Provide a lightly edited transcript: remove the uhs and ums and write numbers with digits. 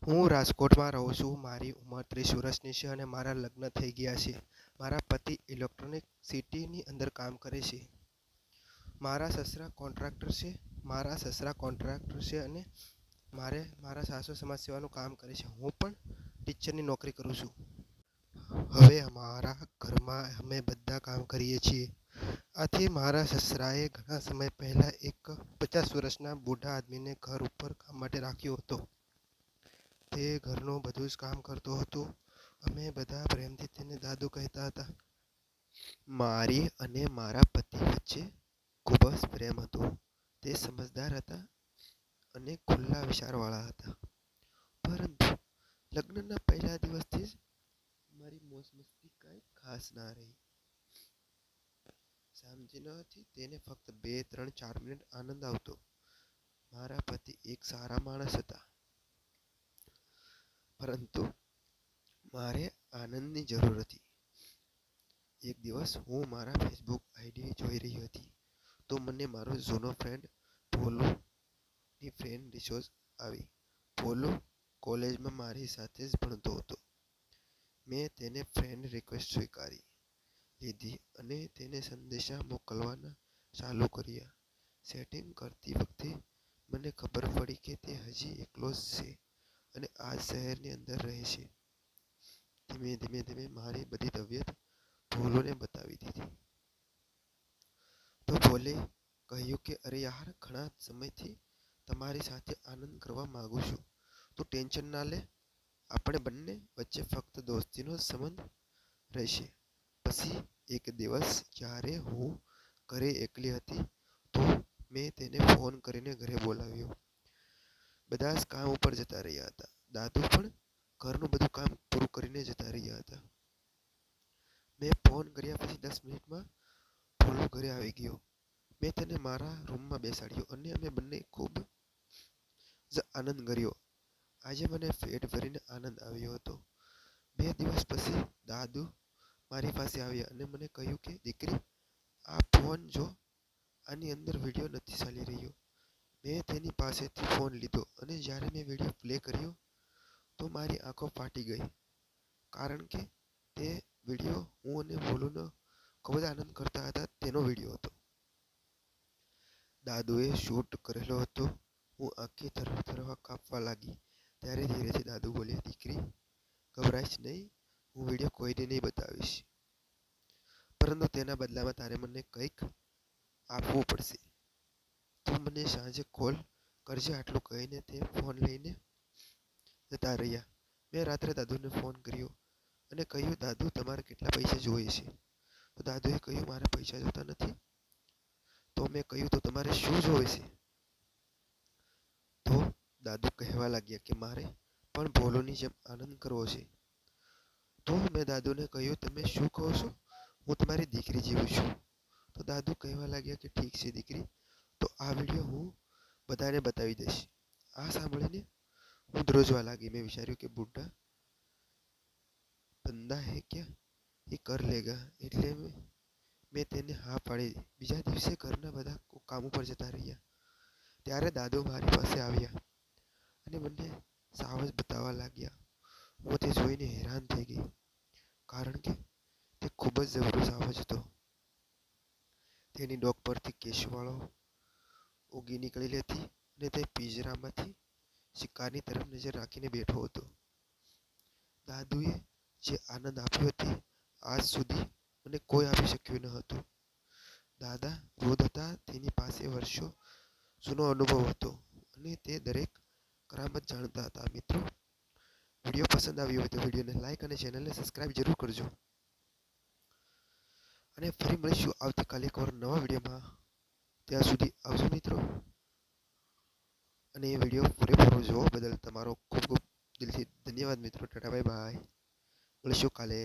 હું રાજકોટમાં રહું છું. મારી ઉંમર 30 વર્ષની છે અને મારા લગ્ન થઈ ગયા છે. મારા પતિ ઇલેક્ટ્રોનિક સિટીની અંદર કામ કરે છે. મારા સસરા કોન્ટ્રાક્ટર છે અને મારા સાસુ સમાજ સેવાનું કામ કરે છે. હું પણ ટીચરની નોકરી કરું છું. હવે અમારા ઘરમાં અમે બધા કામ કરીએ છીએ. આથી મારા સસરાએ ઘણા સમય પહેલા એક 50 વર્ષના બુઢા આદમીને ઘર ઉપર કામ માટે રાખ્યો હતો. તે ઘરનું બધું જ કામ કરતો હતો. અમે બધા પ્રેમથી તેને દાદુ કહેતા હતા. મારી અને મારા પતિ વચ્ચે ખૂબ જ પ્રેમ હતો. તે સમજદાર હતા અને ખુલ્લા વિચારવાળા હતા. પરંતુ લગ્નના પહેલા દિવસથી જ મારી મોજ મસ્તી કાંઈ ખાસ ના રહી. સમજી ન હતી. તેને ફક્ત 2, 3, 4 મિનિટ આનંદ આવતો. મારા પતિ એક સારા માણસ હતા, પરંતુ મારે આનંદની જરૂર હતી. એક દિવસ હું મારા ફેસબુક આઈડી જોઈ રહી હતી, તો મને મારો જૂનો ફ્રેન્ડ ભોલુની ફ્રેન્ડ રિક્વેસ્ટ આવી. ભોલુ કોલેજમાં મારી સાથે જ ભણતો હતો. મેં તેને ફ્રેન્ડ રિક્વેસ્ટ સ્વીકારી લીધી અને તેને સંદેશા મોકલવાના ચાલુ કર્યા. ચેટિંગ કરતી વખતે મને ખબર પડી કે તે હજી એકલો જ છે અને આ જ શહેરની અંદર રહે છે. ધીમે ધીમે મારી બધી તબિયત ભોલુને બતાવી દીધી. તો ભોલે કહ્યું કે અરે યાર, ઘણા સમયથી તમારી સાથે આનંદ કરવા માંગુ છું. તું ટેન્શન ના લે. આપણે બંને વચ્ચે ફક્ત દોસ્તીનો સંબંધ રહેશે. પછી એક દિવસ જ્યારે હું ઘરે એકલી હતી, તો મેં તેને ફોન કરીને ઘરે બોલાવ્યો. બધા જ કામ ઉપર જતા રહ્યા હતા. દાદુ પણ ઘરનું બધું કામ પૂરું કરીને જતા રહ્યા હતા. મેં ફોન કર્યા પછી 10 મિનિટમાં ભોલુ ઘરે આવી ગયો. મેં તેને મારા રૂમમાં બેસાડ્યો અને અમે બંને ખૂબ જ આનંદ કર્યો. આજે મને પેટ ભરીને આનંદ આવ્યો હતો. 2 દિવસ પછી દાદુ મારી પાસે આવ્યા અને મને કહ્યું કે દીકરી, આ ફોન જો, આની અંદર વિડીયો નથી ચાલી રહ્યો. મેં તેની પાસેથી ફોન લીધો અને જ્યારે મેં વિડીયો પ્લે કર્યો, તો મારી આંખો ફાટી ગઈ. કારણ કે તે વિડીયો હું અને ભોલુનો ખૂબ જ આનંદ કરતા હતા તેનો વિડીયો હતો. દાદુએ શૂટ કરેલો હતો. હું આંખે થરથર કાપવા લાગી. ત્યારે ધીરેથી દાદુ બોલ્યા, દીકરી, ગભરાઈશ નહીં. હું વિડીયો કોઈને નહીં બતાવીશ, પરંતુ તેના બદલામાં તારે મને કંઈક આપવું પડશે. તું મને સાંજે કોલ કરજે. આટલું કહીને તે ફોન લઈને જતા રહ્યા. મેં રાત્રે દાદુને ફોન કર્યો અને કહ્યું, દાદુ, તમારે કેટલા પૈસા જોઈએ છે? તો દાદુએ કહ્યું, મારે પૈસા જોતા નથી. તો મેં કહ્યું, તો તમારે શું જોઈએ છે? તો દાદુ કહેવા લાગ્યા કે મારે પણ ભોલુની જેમ આનંદ કરવો છે. તો મેં દાદુને કહ્યું, તમે શું કહો છો? હું તમારી દીકરી જેવું છું. તો દાદુ કહેવા લાગ્યા કે ઠીક છે દીકરી, તો આ વિડીયો હું બધાને બતાવી દઈશ. આ સાંભળીને હું ધ્રુજવા લાગી. મેં વિચાર્યું કે બુઢા બંદા હે ક્યા, એ કર લેગા. એટલે મેં તેને હા પાડી. બીજા દિવસે ઘરના બધા કામ ઉપર જતા રહ્યા. ત્યારે દાદુ મારી પાસે આવ્યા અને મને સાવજ બતાવવા લાગ્યા. હું તે જોઈને હેરાન થઈ ગઈ, કારણ કે તે ખૂબ જ જબરો સાવજ હતો. તેની ડોક પરથી કેશવાળો ઉગી નીકળેલી હતી અને તે પિંજરામાંથી શિકારની તરફ નજર રાખીને બેઠો હતો. દાદુએ જે આનંદ આપ્યો તે આજ સુધી મને કોઈ આપી શક્યું ન હતું. દાદા વૃદ્ધ હતા. તેની પાસે વર્ષો જૂનો અનુભવ હતો અને તે દરેક કરામત જાણતા હતા. મિત્રો, વિડીયો પસંદ આવ્યો હોય તો વિડીયોને લાઈક અને ચેનલને સબસ્ક્રાઈબ જરૂર કરજો. અને ફરી મળીશું આવતીકાલે એક વાર નવા વિડીયોમાં. ત્યાં સુધી આવજો મિત્રો. અને એ વિડીયો પૂરેપૂરો જોવા બદલ તમારો ખૂબ ખૂબ દિલથી ધન્યવાદ મિત્રો. Tata, bye bye. મળીશું કાલે.